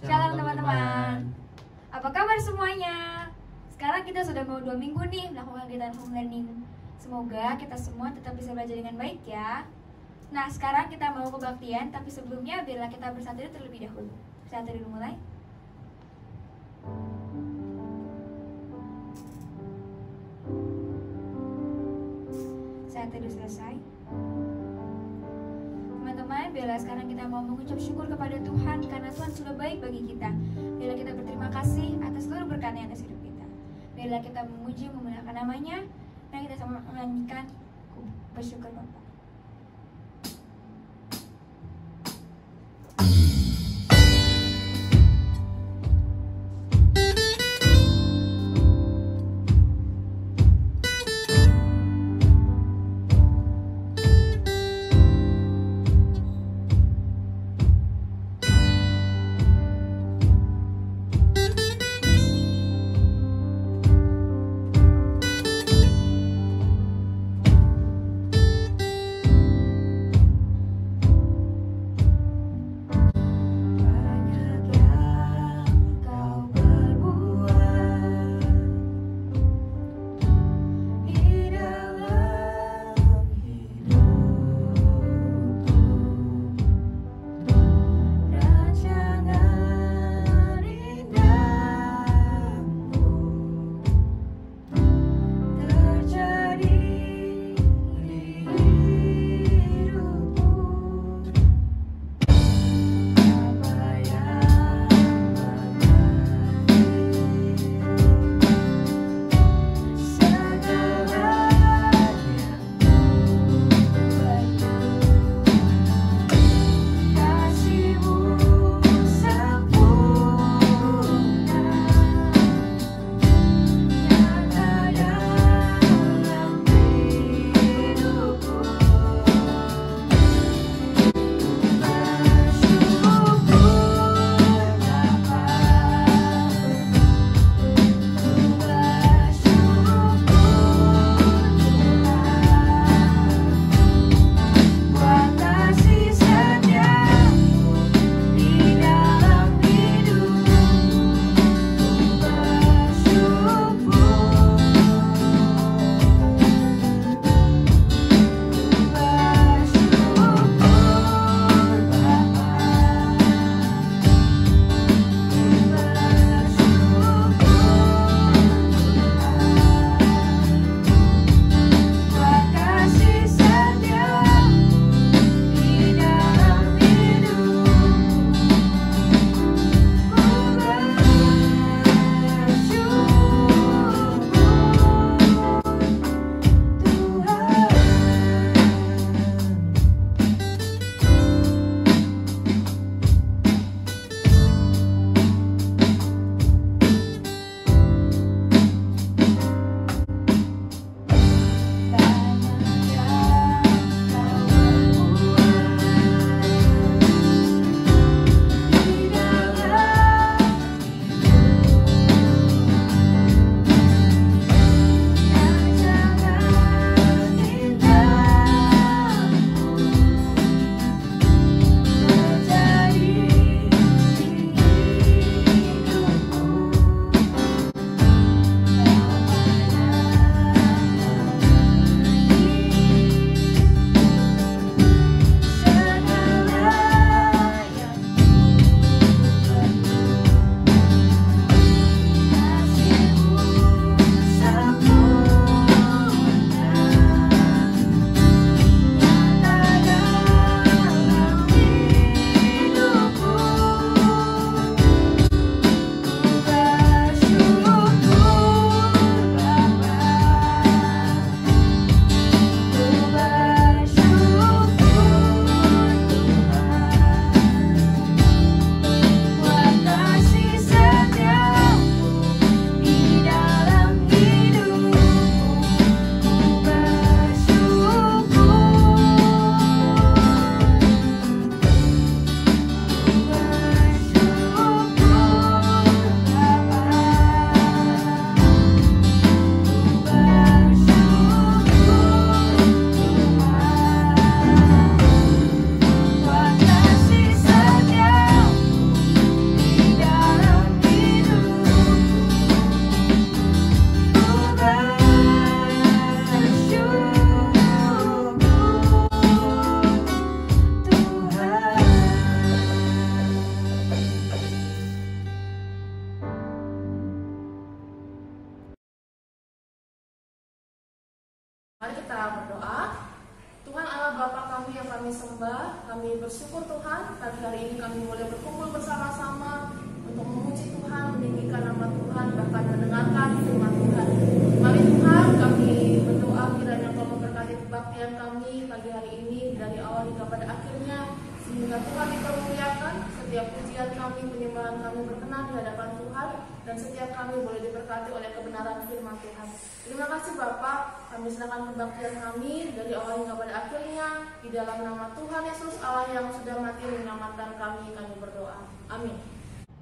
Shalom teman-teman. Apa kabar semuanya? Sekarang kita sudah mau 2 minggu nih melakukan kegiatan home learning. Semoga kita semua tetap bisa belajar dengan baik ya. Nah, sekarang kita mau kebaktian, tapi sebelumnya biarlah kita bersatu terlebih dahulu. Bersatu dulu mulai. Saat teduh selesai. Teman-teman, biarlah sekarang kita mau mengucap syukur kepada Tuhan karena Tuhan sudah baik bagi kita. Biarlah kita berterima kasih atas seluruh berkat-Nya atas hidup kita. Biarlah kita memuji, memuliakan namanya, dan kita sama menyanyikan bersyukur Bapa. Mari kita berdoa. Tuhan Allah Bapa kami yang kami sembah, kami bersyukur Tuhan pagi hari ini kami boleh berkumpul bersama-sama untuk memuji Tuhan, meninggikan nama Tuhan, bahkan mendengarkan firman Tuhan. Mari Tuhan kami berdoa kiranya Engkau memberkati kebaktian kami pagi hari ini dari awal hingga pada akhirnya, sehingga Tuhan dipermuliakan, setiap pujian kami, penyembahan kami berkenan di hadapan Tuhan, dan setiap kami boleh diberkati oleh kebenaran firman Tuhan. Terima kasih Bapak, kami serahkan kebaktian kami dari awal hingga pada akhirnya, di dalam nama Tuhan Yesus Allah yang sudah mati menyelamatkan kami berdoa. Amin.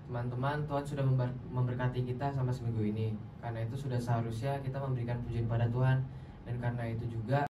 Teman-teman, Tuhan sudah memberkati kita sama seminggu ini. Karena itu sudah seharusnya kita memberikan pujian pada Tuhan. Dan karena itu juga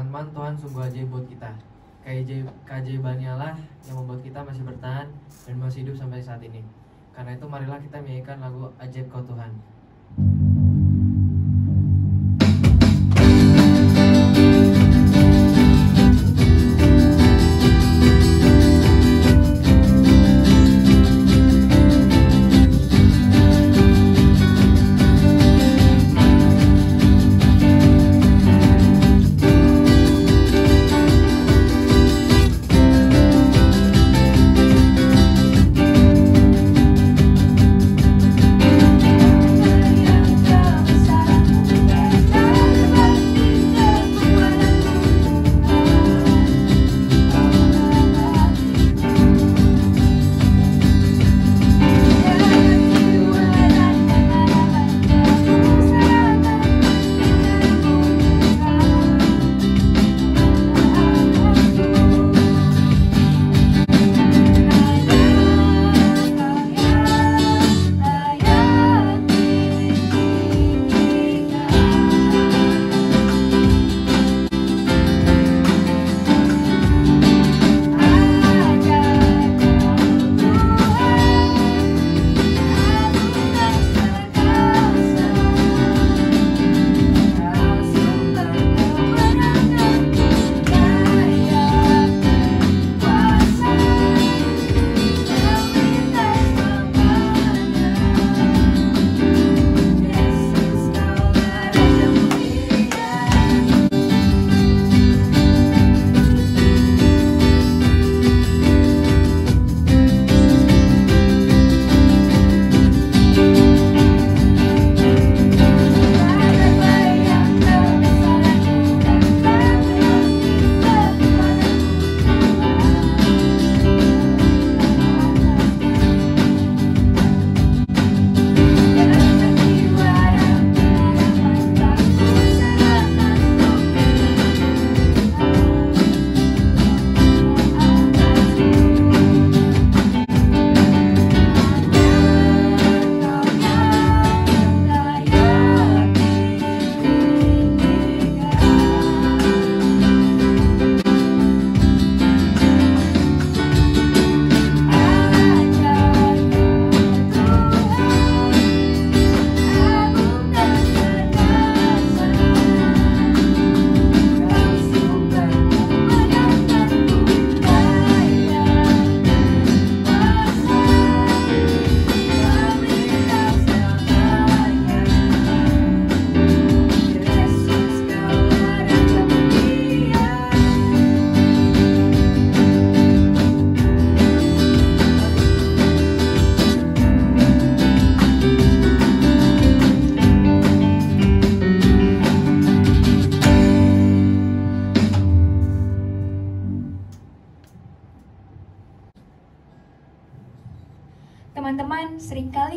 teman-teman, Tuhan sungguh ajaib buat kita. Keajaibannya lah yang membuat kita masih bertahan dan masih hidup sampai saat ini. Karena itu marilah kita menyanyikan lagu Ajaib Kau Tuhan.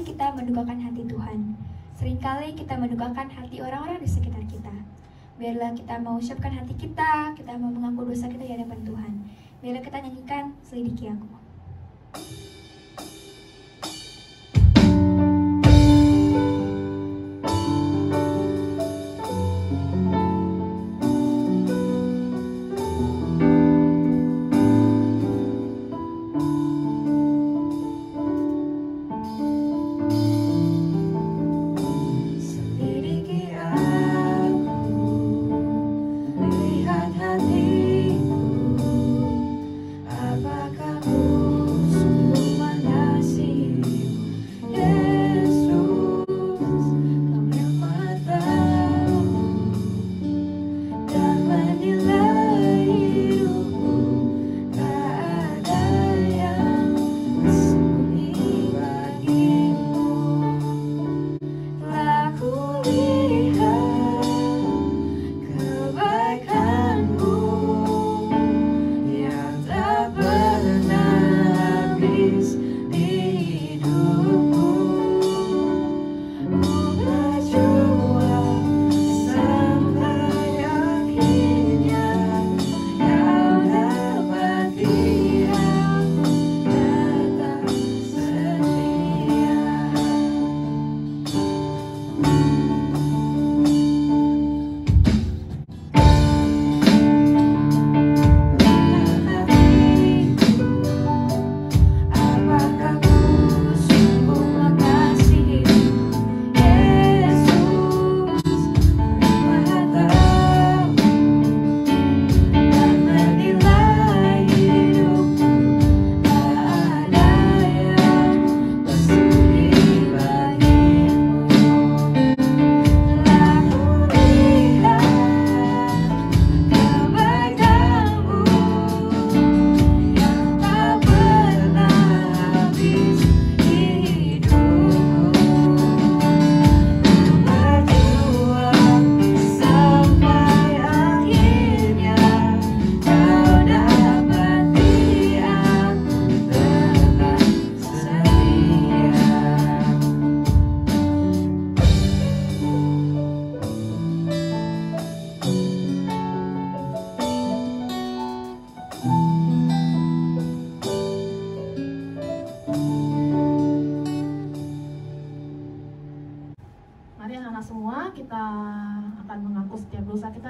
kita mendukakan hati Tuhan. Seringkali kita mendukakan hati orang-orang di sekitar kita. Biarlah kita mengucapkan hati kita mau mengaku dosa kita di hadapan Tuhan. Biarlah kita nyanyikan Selidiki Aku.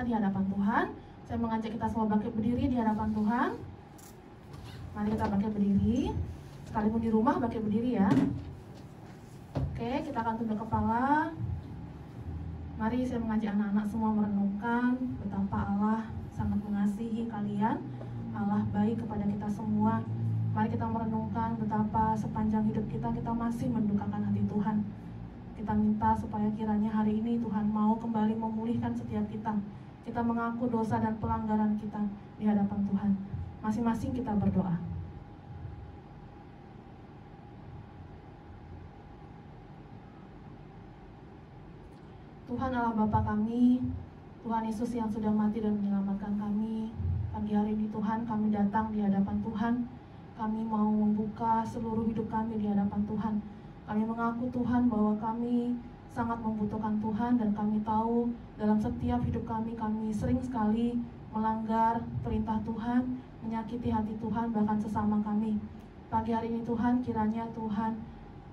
Di hadapan Tuhan. Saya mengajak kita semua bangkit berdiri di hadapan Tuhan. Mari kita bangkit berdiri. Sekalipun di rumah bangkit berdiri ya. Oke, kita akan tunduk kepala. Mari saya mengajak anak-anak semua merenungkan betapa Allah sangat mengasihi kalian. Allah baik kepada kita semua. Mari kita merenungkan betapa sepanjang hidup kita masih mendukakan hati Tuhan. Kita minta supaya kiranya hari ini Tuhan mau kembali memulihkan setiap kita. Kita mengaku dosa dan pelanggaran kita di hadapan Tuhan. Masing-masing kita berdoa. Tuhan Allah Bapa kami, Tuhan Yesus yang sudah mati dan menyelamatkan kami. Pagi hari ini Tuhan kami datang di hadapan Tuhan. Kami mau membuka seluruh hidup kami di hadapan Tuhan. Kami mengaku Tuhan bahwa kami sangat membutuhkan Tuhan, dan kami tahu dalam setiap hidup kami sering sekali melanggar perintah Tuhan, menyakiti hati Tuhan, bahkan sesama kami. Pagi hari ini Tuhan, kiranya Tuhan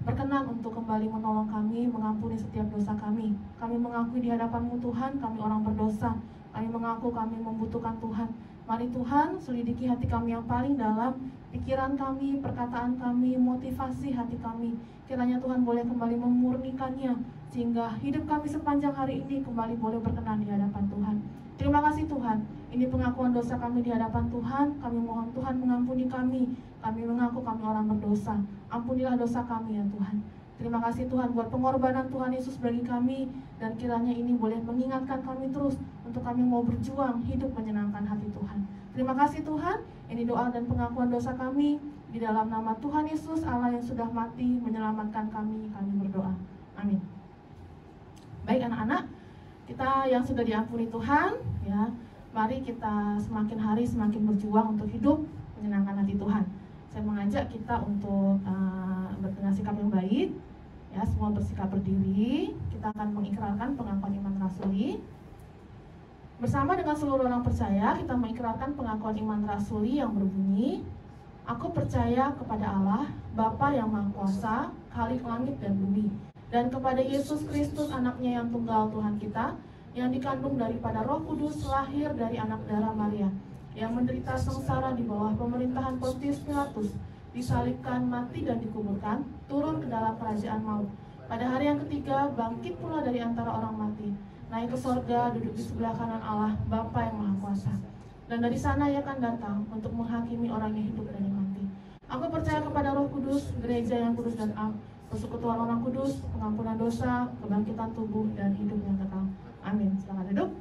berkenan untuk kembali menolong kami, mengampuni setiap dosa kami. Kami mengakui di hadapan-Mu Tuhan, kami orang berdosa. Kami mengaku kami membutuhkan Tuhan. Mari Tuhan, selidiki hati kami yang paling dalam, pikiran kami, perkataan kami, motivasi hati kami. Kiranya Tuhan boleh kembali memurnikannya, sehingga hidup kami sepanjang hari ini kembali boleh berkenan di hadapan Tuhan. Terima kasih Tuhan, ini pengakuan dosa kami di hadapan Tuhan. Kami mohon Tuhan mengampuni kami. Kami mengaku kami orang berdosa. Ampunilah dosa kami ya Tuhan. Terima kasih Tuhan buat pengorbanan Tuhan Yesus bagi kami, dan kiranya ini boleh mengingatkan kami terus untuk kami mau berjuang hidup menyenangkan hati Tuhan. Terima kasih Tuhan, ini doa dan pengakuan dosa kami di dalam nama Tuhan Yesus Allah yang sudah mati menyelamatkan kami berdoa. Amin. Baik anak-anak, kita yang sudah diampuni Tuhan, ya, mari kita semakin hari semakin berjuang untuk hidup menyenangkan hati Tuhan. Saya mengajak kita untuk bersikap yang baik, Ya, semua bersikap berdiri. Kita akan mengikrarkan pengakuan iman rasuli. Bersama dengan seluruh orang percaya, kita mengikrarkan pengakuan iman rasuli yang berbunyi, aku percaya kepada Allah, Bapa yang Maha Kuasa, Khalik langit dan bumi, dan kepada Yesus Kristus, anaknya yang tunggal Tuhan kita, yang dikandung daripada Roh Kudus, lahir dari anak darah Maria, yang menderita sengsara di bawah pemerintahan Pontius Pilatus, disalibkan, mati dan dikuburkan, turun ke dalam kerajaan maut. Pada hari yang ketiga, bangkit pula dari antara orang mati, naik ke sorga, duduk di sebelah kanan Allah, Bapa yang Maha Kuasa. Dan dari sana ia akan datang untuk menghakimi orang yang hidup dan yang mati. Aku percaya kepada Roh Kudus, gereja yang kudus dan am, persekutuan orang kudus, pengampunan dosa, kebangkitan tubuh, dan hidup yang kekal. Amin. Selamat duduk.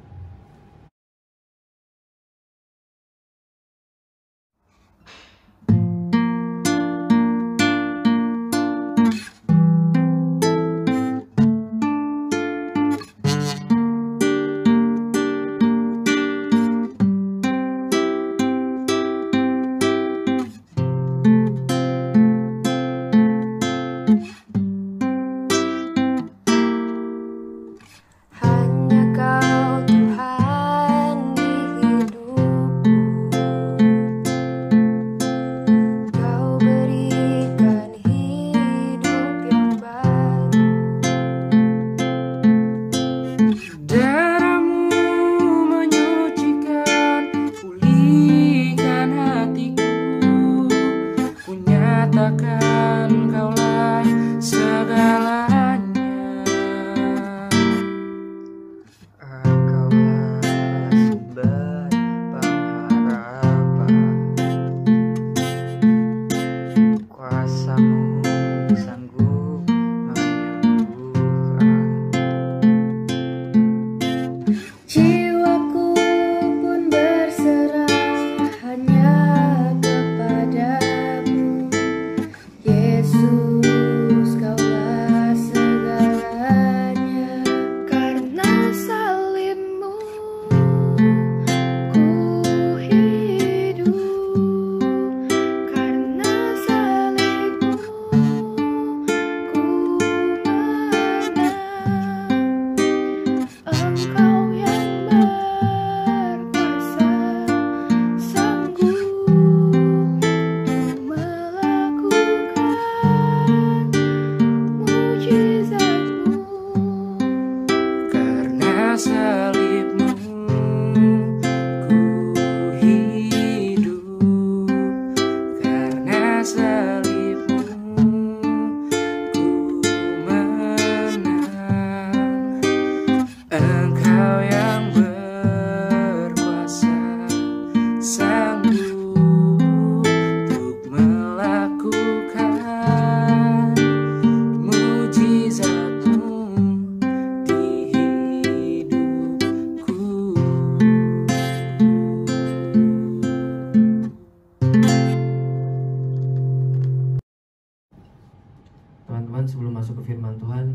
Teman-teman, sebelum masuk ke firman Tuhan,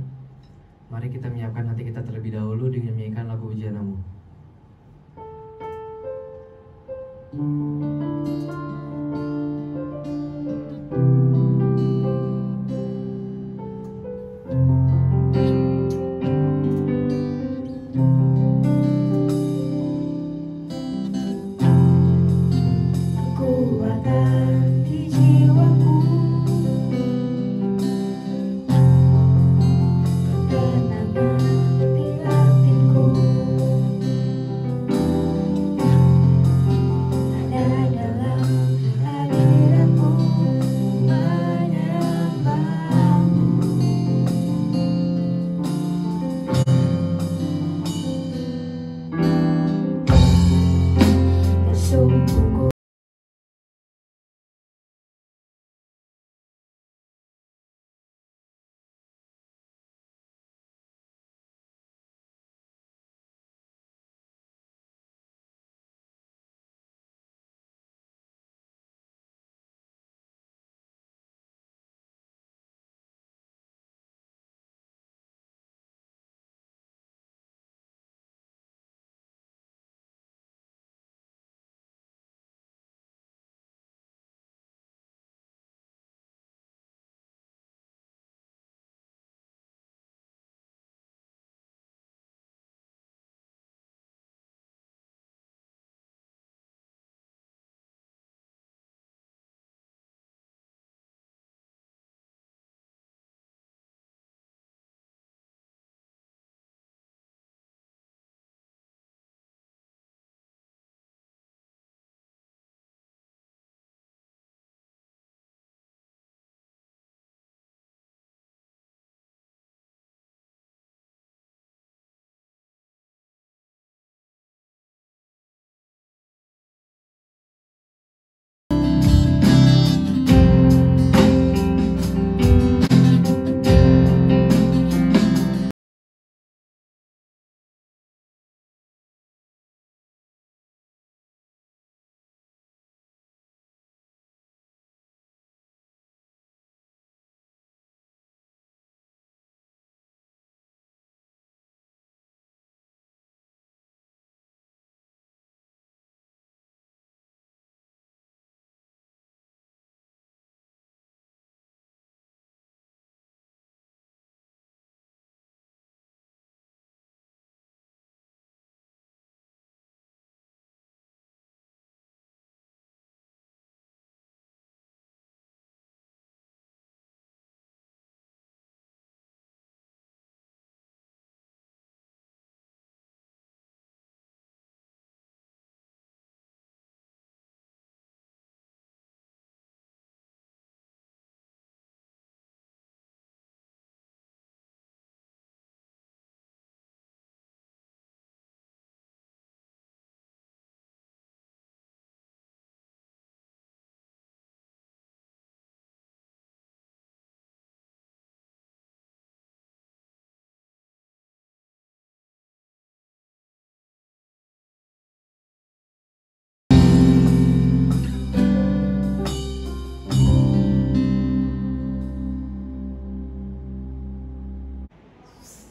mari kita menyiapkan hati kita terlebih dahulu dengan menyanyikan lagu Pujian-Mu. Ada dalam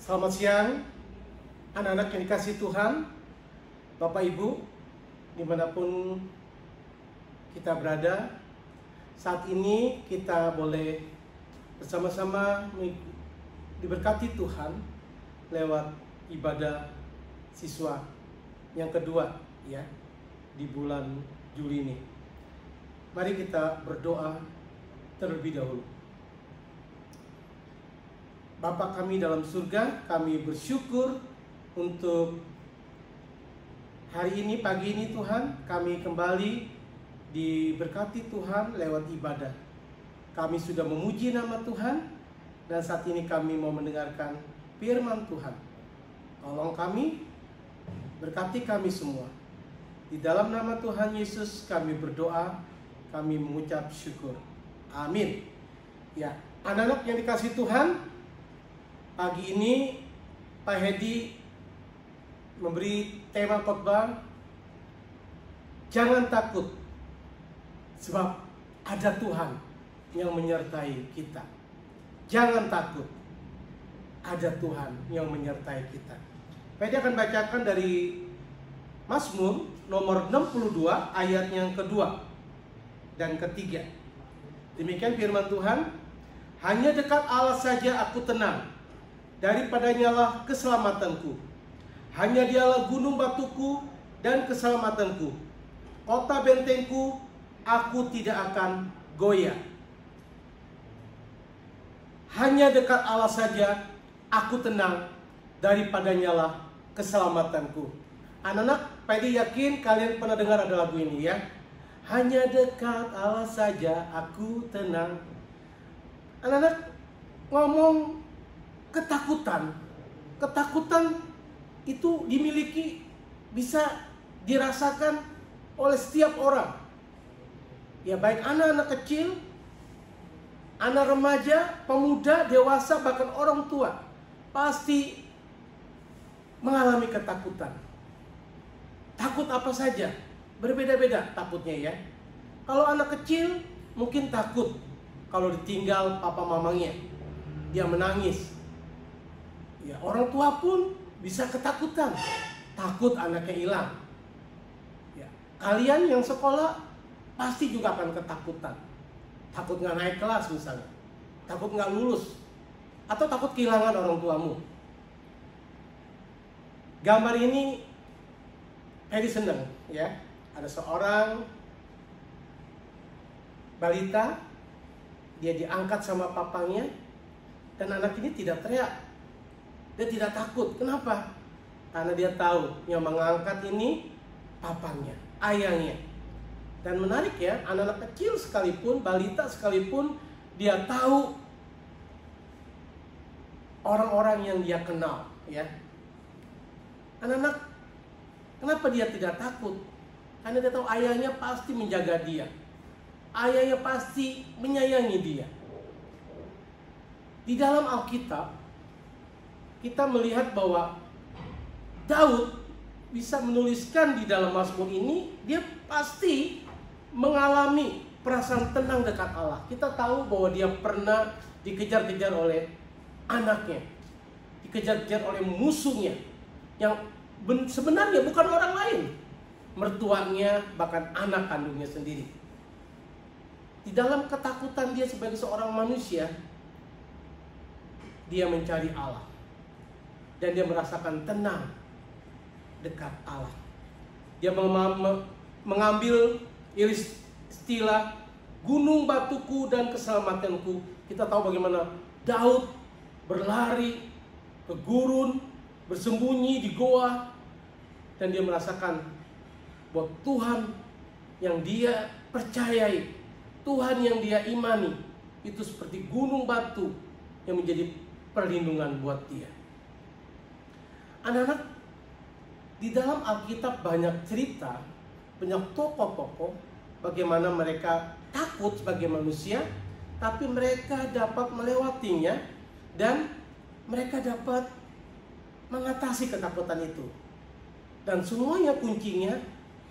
Selamat siang, anak-anak yang dikasihi Tuhan, Bapak Ibu, dimanapun kita berada. Saat ini kita boleh bersama-sama diberkati Tuhan lewat ibadah siswa yang kedua ya di bulan Juli ini. Mari kita berdoa terlebih dahulu. Bapa kami dalam surga, kami bersyukur untuk hari ini, pagi ini Tuhan, kami kembali diberkati Tuhan lewat ibadah. Kami sudah memuji nama Tuhan, dan saat ini kami mau mendengarkan firman Tuhan. Tolong kami, berkati kami semua. Di dalam nama Tuhan Yesus kami berdoa, kami mengucap syukur. Amin. Ya, anak-anak yang dikasihi Tuhan, pagi ini Pak Hedi memberi tema khotbah, jangan takut sebab ada Tuhan yang menyertai kita. Jangan takut, ada Tuhan yang menyertai kita. Pak Hedi akan bacakan dari Mazmur nomor 62 ayat yang kedua dan ketiga. Demikian firman Tuhan, hanya dekat Allah saja aku tenang, daripadanya lah keselamatanku. Hanya dialah gunung batuku dan keselamatanku, kota bentengku, aku tidak akan goyah. Hanya dekat Allah saja aku tenang, daripadanya lah keselamatanku. Anak-anak, Pak Edi yakin kalian pernah dengar ada lagu ini ya. Hanya dekat Allah saja aku tenang. Anak-anak, ngomong ketakutan itu dimiliki, bisa dirasakan oleh setiap orang. Ya, baik anak-anak kecil, anak remaja, pemuda, dewasa, bahkan orang tua pasti mengalami ketakutan. Takut apa saja, berbeda-beda takutnya ya. Kalau anak kecil mungkin takut kalau ditinggal papa mamanya, dia menangis. Ya, orang tua pun bisa ketakutan, takut anaknya hilang. Ya, kalian yang sekolah pasti juga akan ketakutan, takut nggak naik kelas misalnya, takut nggak lulus, atau takut kehilangan orang tuamu. Gambar ini Hedi senang ya, ada seorang balita, dia diangkat sama papanya, dan anak ini tidak teriak. Dia tidak takut. Kenapa? Karena dia tahu yang mengangkat ini papanya, ayahnya. Dan menarik ya, anak-anak kecil sekalipun, balita sekalipun, dia tahu orang-orang yang dia kenal ya. Anak-anak, kenapa dia tidak takut? Karena dia tahu ayahnya pasti menjaga dia. Ayahnya pasti menyayangi dia. Di dalam Alkitab kita melihat bahwa Daud bisa menuliskan di dalam Mazmur ini, dia pasti mengalami perasaan tenang dekat Allah. Kita tahu bahwa dia pernah dikejar-kejar oleh anaknya, dikejar-kejar oleh musuhnya, yang sebenarnya bukan orang lain, mertuanya, bahkan anak kandungnya sendiri. Di dalam ketakutan dia sebagai seorang manusia, dia mencari Allah. Dan dia merasakan tenang dekat Allah. Dia mengambil istilah gunung batuku dan keselamatanku. Kita tahu bagaimana Daud berlari ke gurun, bersembunyi di goa, dan dia merasakan bahwa Tuhan yang dia percayai, Tuhan yang dia imani, itu seperti gunung batu yang menjadi perlindungan buat dia. Anak-anak, di dalam Alkitab banyak cerita, banyak tokoh-tokoh bagaimana mereka takut sebagai manusia, tapi mereka dapat melewatinya dan mereka dapat mengatasi ketakutan itu. Dan semuanya kuncinya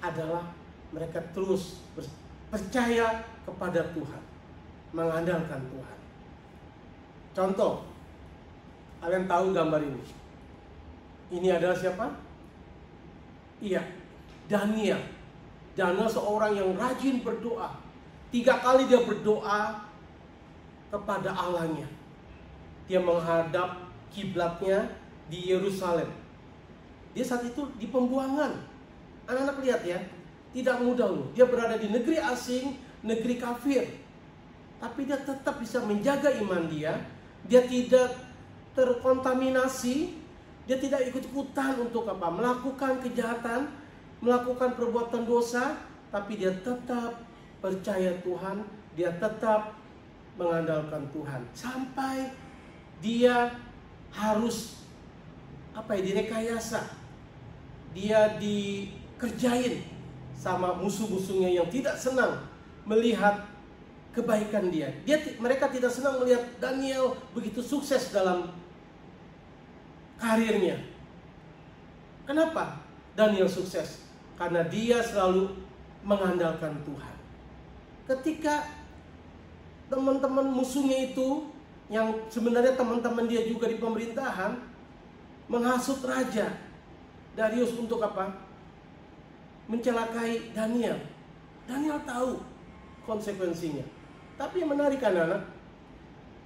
adalah mereka terus percaya kepada Tuhan, mengandalkan Tuhan. Contoh, Kalian tahu gambar ini? Ini adalah siapa? Iya, Daniel. Daniel seorang yang rajin berdoa. 3 kali dia berdoa kepada Allahnya. Dia menghadap kiblatnya di Yerusalem. Dia saat itu di pembuangan. Anak-anak lihat ya, tidak mudah loh. Dia berada di negeri asing, negeri kafir. Tapi dia tetap bisa menjaga iman dia. Dia tidak terkontaminasi. Dia tidak ikut-ikutan untuk apa? Melakukan kejahatan, melakukan perbuatan dosa. Tapi dia tetap percaya Tuhan. Dia tetap mengandalkan Tuhan. Sampai dia harus direkayasa. Dia dikerjain sama musuh-musuhnya yang tidak senang melihat kebaikan dia. Mereka tidak senang melihat Daniel begitu sukses dalam karirnya. Kenapa Daniel sukses? Karena dia selalu mengandalkan Tuhan. Ketika teman-teman musuhnya itu, yang sebenarnya teman-teman dia juga di pemerintahan, menghasut Raja Darius untuk apa? Mencelakai Daniel. Daniel tahu konsekuensinya. Tapi yang menarik anak-anak,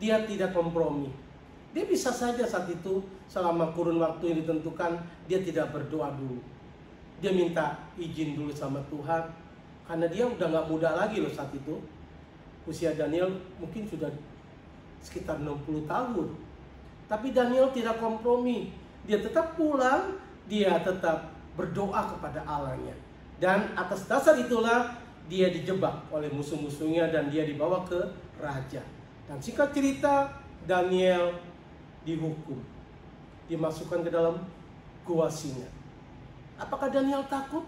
dia tidak kompromi. Dia bisa saja saat itu, selama kurun waktu yang ditentukan, dia tidak berdoa dulu. Dia minta izin dulu sama Tuhan. Karena dia udah gak muda lagi loh saat itu. Usia Daniel mungkin sudah sekitar 60 tahun. Tapi Daniel tidak kompromi. Dia tetap pulang, dia tetap berdoa kepada Allahnya. Dan atas dasar itulah dia dijebak oleh musuh-musuhnya dan dia dibawa ke raja. Dan singkat cerita, Daniel dihukum. Dimasukkan ke dalam gua singa. Apakah Daniel takut?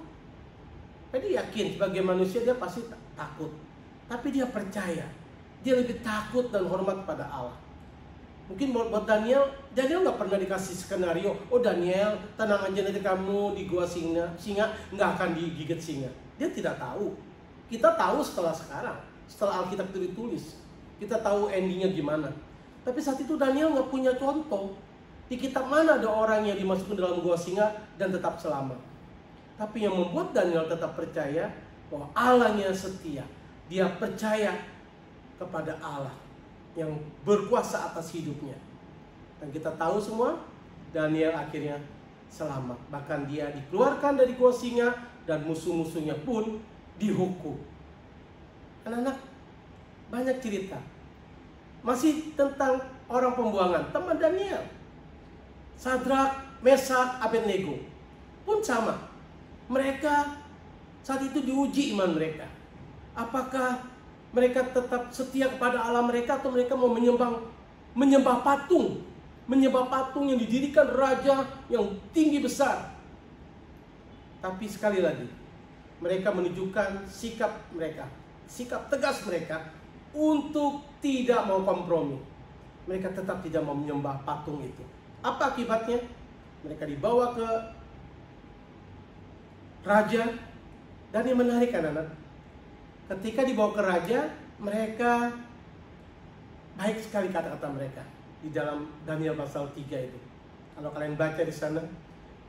Dia yakin sebagai manusia dia pasti takut. Tapi dia percaya. Dia lebih takut dan hormat pada Allah. Mungkin buat Daniel nggak pernah dikasih skenario. Oh Daniel, tenang aja nanti kamu di gua singa nggak akan digigit singa. Dia tidak tahu. Kita tahu setelah sekarang, setelah Alkitab itu ditulis, kita tahu endingnya gimana. Tapi saat itu Daniel nggak punya contoh. Di kitab mana ada orang yang dimasukkan dalam gua singa dan tetap selamat. Tapi yang membuat Daniel tetap percaya bahwa Allahnya setia. Dia percaya kepada Allah yang berkuasa atas hidupnya. Dan kita tahu semua, Daniel akhirnya selamat. Bahkan dia dikeluarkan dari gua singa dan musuh-musuhnya pun dihukum. Anak-anak, banyak cerita. Masih tentang orang pembuangan, teman Daniel. Sadrak, Mesak, Abednego pun sama. Mereka saat itu diuji iman mereka. Apakah mereka tetap setia kepada Allah mereka atau mereka mau menyembah patung. Menyembah patung yang didirikan raja yang tinggi besar. Tapi sekali lagi, mereka menunjukkan sikap mereka, sikap tegas mereka untuk tidak mau kompromi. Mereka tetap tidak mau menyembah patung itu. Apa akibatnya? Mereka dibawa ke raja. Dan yang menarik anak-anak, ketika dibawa ke raja, mereka baik sekali kata-kata mereka di dalam Daniel pasal 3 itu. Kalau kalian baca di sana,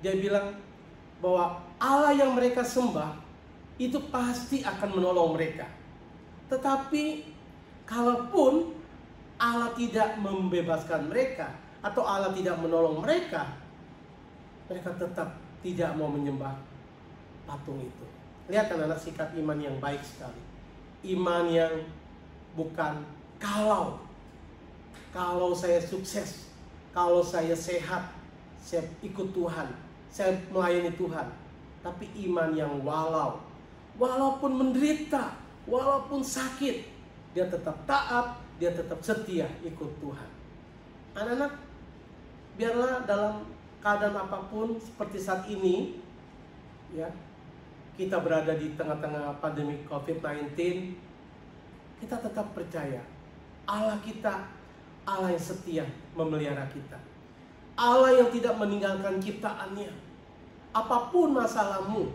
dia bilang bahwa Allah yang mereka sembah itu pasti akan menolong mereka. Tetapi kalaupun Allah tidak membebaskan mereka atau Allah tidak menolong mereka, mereka tetap tidak mau menyembah patung itu. Lihat anak-anak, sikap iman yang baik sekali. Iman yang bukan kalau saya sukses, kalau saya sehat, saya ikut Tuhan, saya melayani Tuhan. Tapi iman yang walaupun menderita, walaupun sakit, dia tetap taat, dia tetap setia ikut Tuhan. Anak-anak, biarlah dalam keadaan apapun seperti saat ini, ya, kita berada di tengah-tengah pandemi COVID-19, kita tetap percaya Allah kita, Allah yang setia memelihara kita, Allah yang tidak meninggalkan ciptaannya. Apapun masalahmu,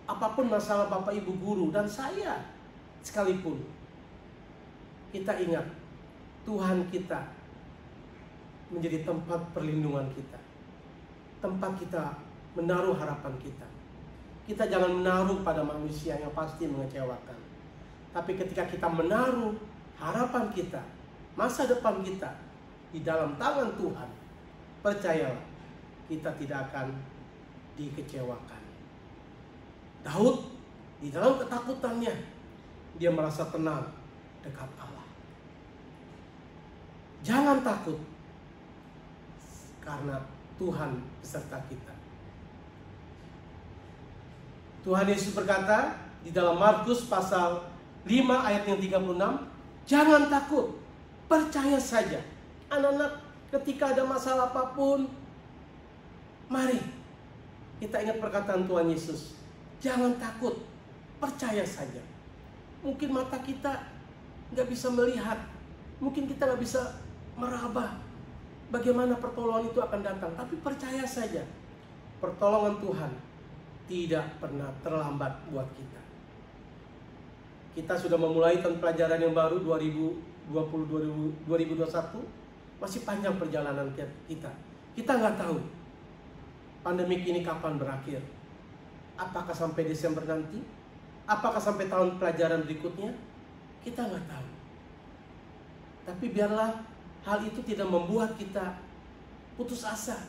apapun masalah Bapak Ibu guru dan saya sekalipun, kita ingat Tuhan kita menjadi tempat perlindungan kita, tempat kita menaruh harapan kita. Kita jangan menaruh pada manusia yang pasti mengecewakan. Tapi ketika kita menaruh harapan kita, masa depan kita di dalam tangan Tuhan, percayalah, kita tidak akan dikecewakan. Daud di dalam ketakutannya, dia merasa tenang dekat Allah. Jangan takut, karena Tuhan beserta kita. Tuhan Yesus berkata di dalam Markus pasal 5 ayat yang 36, jangan takut, percaya saja. Anak-anak, ketika ada masalah apapun, mari kita ingat perkataan Tuhan Yesus. Jangan takut, percaya saja. Mungkin mata kita nggak bisa melihat, mungkin kita nggak bisa meraba bagaimana pertolongan itu akan datang, tapi percaya saja, pertolongan Tuhan tidak pernah terlambat buat kita. Kita sudah memulai tahun pelajaran yang baru 2020-2021, masih panjang perjalanan kita. Kita nggak tahu pandemi ini kapan berakhir. Apakah sampai Desember nanti? Apakah sampai tahun pelajaran berikutnya? Kita nggak tahu. Tapi biarlah hal itu tidak membuat kita putus asa.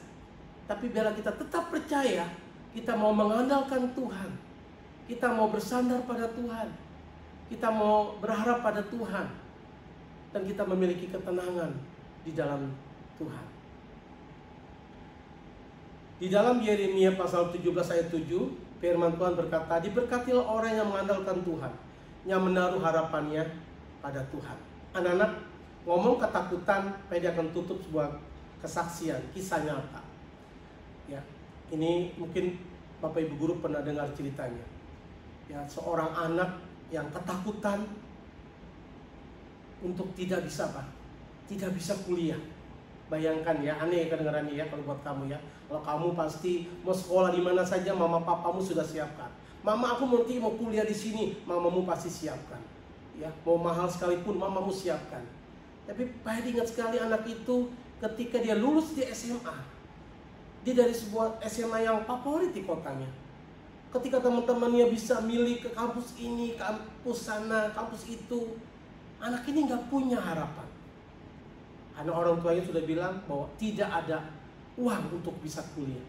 Tapi biarlah kita tetap percaya, kita mau mengandalkan Tuhan. Kita mau bersandar pada Tuhan. Kita mau berharap pada Tuhan. Dan kita memiliki ketenangan di dalam Tuhan. Di dalam Yeremia pasal 17 ayat 7, firman Tuhan berkata, diberkatilah orang yang mengandalkan Tuhan, yang menaruh harapannya pada Tuhan. Anak-anak, ngomong ketakutan, dia akan tutup sebuah kesaksian, kisah nyata. Ya, ini mungkin Bapak Ibu Guru pernah dengar ceritanya. Ya, seorang anak yang ketakutan untuk tidak bisa tidak bisa kuliah. Bayangkan ya, aneh kedengarannya ya kalau buat kamu ya. Kalau kamu pasti mau sekolah di mana saja, mama papamu sudah siapkan. Mama, aku nanti mau kuliah di sini, mamamu pasti siapkan. Ya, mau mahal sekalipun mamamu siapkan. Tapi Pak ingat sekali anak itu ketika dia lulus di SMA. Dia dari sebuah SMA yang favorit di kotanya. Ketika teman-temannya bisa milih ke kampus ini, kampus sana, kampus itu, anak ini nggak punya harapan. Karena orang tuanya sudah bilang bahwa tidak ada uang untuk bisa kuliah.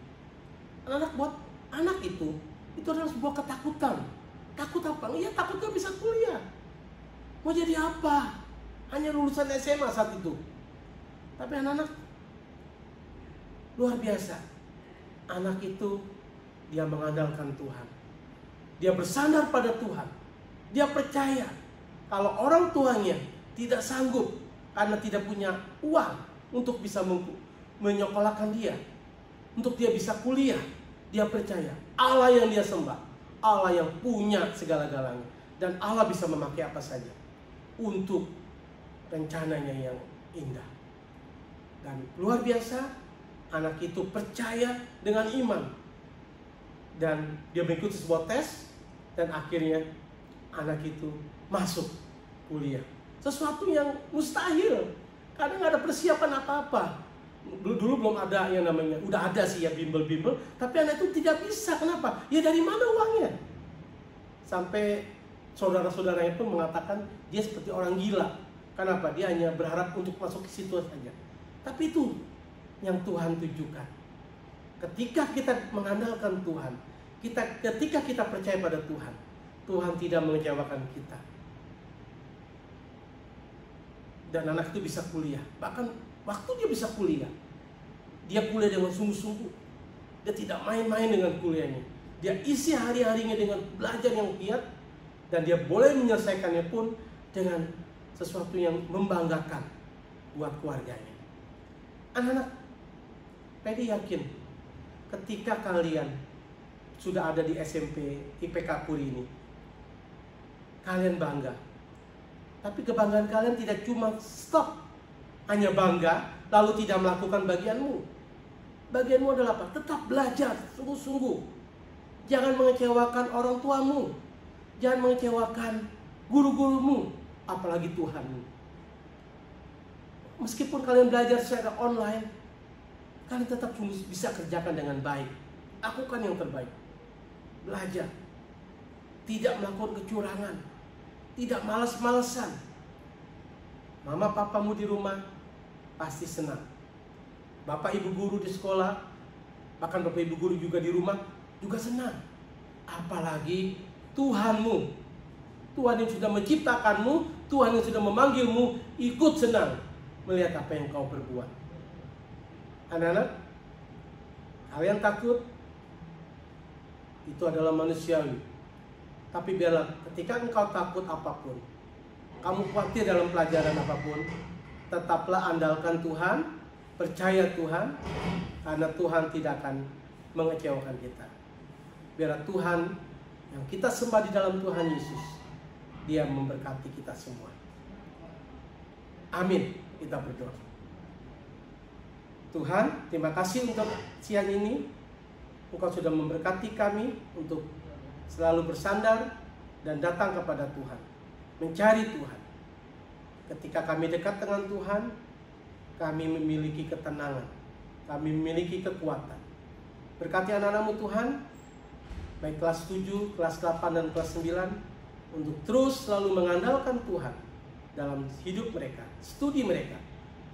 Anak buat anak itu adalah sebuah ketakutan. Takut apa? Iya, takut gak bisa kuliah. Mau jadi apa? Hanya lulusan SMA saat itu. Tapi anak-anak luar biasa. Anak itu dia mengandalkan Tuhan. Dia bersandar pada Tuhan. Dia percaya kalau orang tuanya tidak sanggup karena tidak punya uang untuk bisa menyekolahkan dia, untuk dia bisa kuliah, dia percaya Allah yang dia sembah, Allah yang punya segala-galanya, dan Allah bisa memakai apa saja untuk rencananya yang indah. Dan luar biasa, anak itu percaya dengan iman, dan dia mengikuti sebuah tes, dan akhirnya anak itu masuk kuliah. Sesuatu yang mustahil, karena nggak ada persiapan apa-apa. Dulu belum ada yang namanya, udah ada sih ya bimbel-bimbel, tapi anak itu tidak bisa. Kenapa? Ya dari mana uangnya? Sampai saudara-saudaranya pun mengatakan dia seperti orang gila. Kenapa? Dia hanya berharap untuk masuk ke situ saja. Tapi itu yang Tuhan tujukan. Ketika kita mengandalkan Tuhan, ketika kita percaya pada Tuhan, Tuhan tidak mengecewakan kita. Dan anak itu bisa kuliah. Bahkan waktu dia bisa kuliah, dia kuliah dengan sungguh-sungguh. Dia tidak main-main dengan kuliahnya. Dia isi hari-harinya dengan belajar yang giat. Dan dia boleh menyelesaikannya pun dengan sesuatu yang membanggakan buat keluarganya. Anak-anak, Pedi yakin ketika kalian sudah ada di SMP IPK Puri ini, kalian bangga. Tapi kebanggaan kalian tidak cuma stop hanya bangga lalu tidak melakukan bagianmu. Bagianmu adalah apa? Tetap belajar sungguh-sungguh. Jangan mengecewakan orang tuamu, jangan mengecewakan guru-gurumu, apalagi Tuhanmu. meskipun kalian belajar secara online, kalian tetap bisa kerjakan dengan baik. Lakukan yang terbaik. Belajar. Tidak melakukan kecurangan. Tidak malas-malesan. Mama papamu di rumah pasti senang. Bapak ibu guru di sekolah, bahkan bapak ibu guru juga di rumah juga senang. Apalagi Tuhanmu, Tuhan yang sudah menciptakanmu, Tuhan yang sudah memanggilmu, ikut senang melihat apa yang kau perbuat. Anak-anak, kalian takut? Itu adalah manusiawi. Tapi biarlah ketika engkau takut apapun, kamu khawatir dalam pelajaran apapun, tetaplah andalkan Tuhan, percaya Tuhan, karena Tuhan tidak akan mengecewakan kita. Biarlah Tuhan yang kita sembah di dalam Tuhan Yesus, Dia memberkati kita semua. Amin. Kita berdoa. Tuhan, terima kasih untuk siang ini. Engkau sudah memberkati kami untuk selalu bersandar dan datang kepada Tuhan, mencari Tuhan. Ketika kami dekat dengan Tuhan, kami memiliki ketenangan, kami memiliki kekuatan. Berkati anak-anak-Mu Tuhan, baik kelas 7, kelas 8, dan kelas 9, untuk terus selalu mengandalkan Tuhan dalam hidup mereka, studi mereka,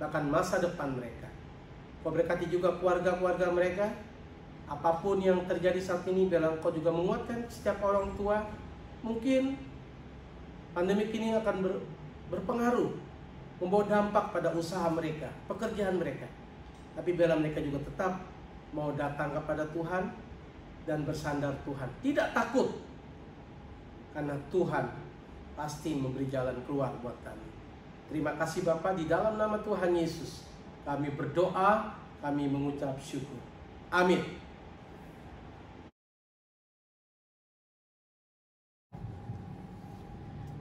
bahkan masa depan mereka. Kau berkati juga keluarga-keluarga mereka. Apapun yang terjadi saat ini, biarlah Engkau juga menguatkan setiap orang tua. Mungkin pandemi ini akan berpengaruh, membawa dampak pada usaha mereka, pekerjaan mereka. Tapi biarlah mereka juga tetap mau datang kepada Tuhan dan bersandar Tuhan. Tidak takut, karena Tuhan pasti memberi jalan keluar buat kami. Terima kasih Bapa, di dalam nama Tuhan Yesus kami berdoa, kami mengucap syukur. Amin.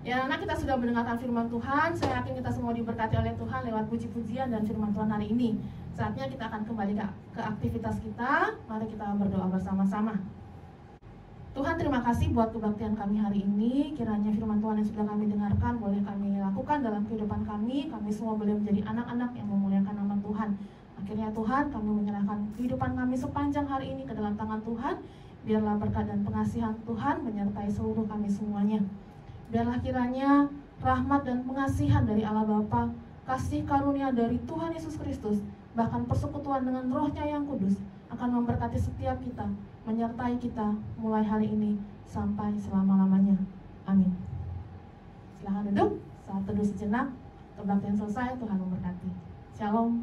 Ya, anak, kita sudah mendengarkan firman Tuhan. Saya yakin kita semua diberkati oleh Tuhan lewat puji-pujian dan firman Tuhan hari ini. Saatnya kita akan kembali ke aktivitas kita. Mari kita berdoa bersama-sama. Tuhan, terima kasih buat kebaktian kami hari ini. Kiranya firman Tuhan yang sudah kami dengarkan boleh kami lakukan dalam kehidupan kami. Kami semua boleh menjadi anak-anak yang memuliakan nama Tuhan. Akhirnya Tuhan, kami menyerahkan kehidupan kami sepanjang hari ini ke dalam tangan Tuhan. Biarlah berkat dan pengasihan Tuhan menyertai seluruh kami semuanya. Biarlah kiranya rahmat dan pengasihan dari Allah Bapa, kasih karunia dari Tuhan Yesus Kristus, bahkan persekutuan dengan Roh-Nya yang kudus akan memberkati setiap kita, menyertai kita mulai hari ini sampai selama-lamanya. Amin. Silahkan duduk, saat teduh sejenak, kebaktian selesai, Tuhan memberkati. Shalom.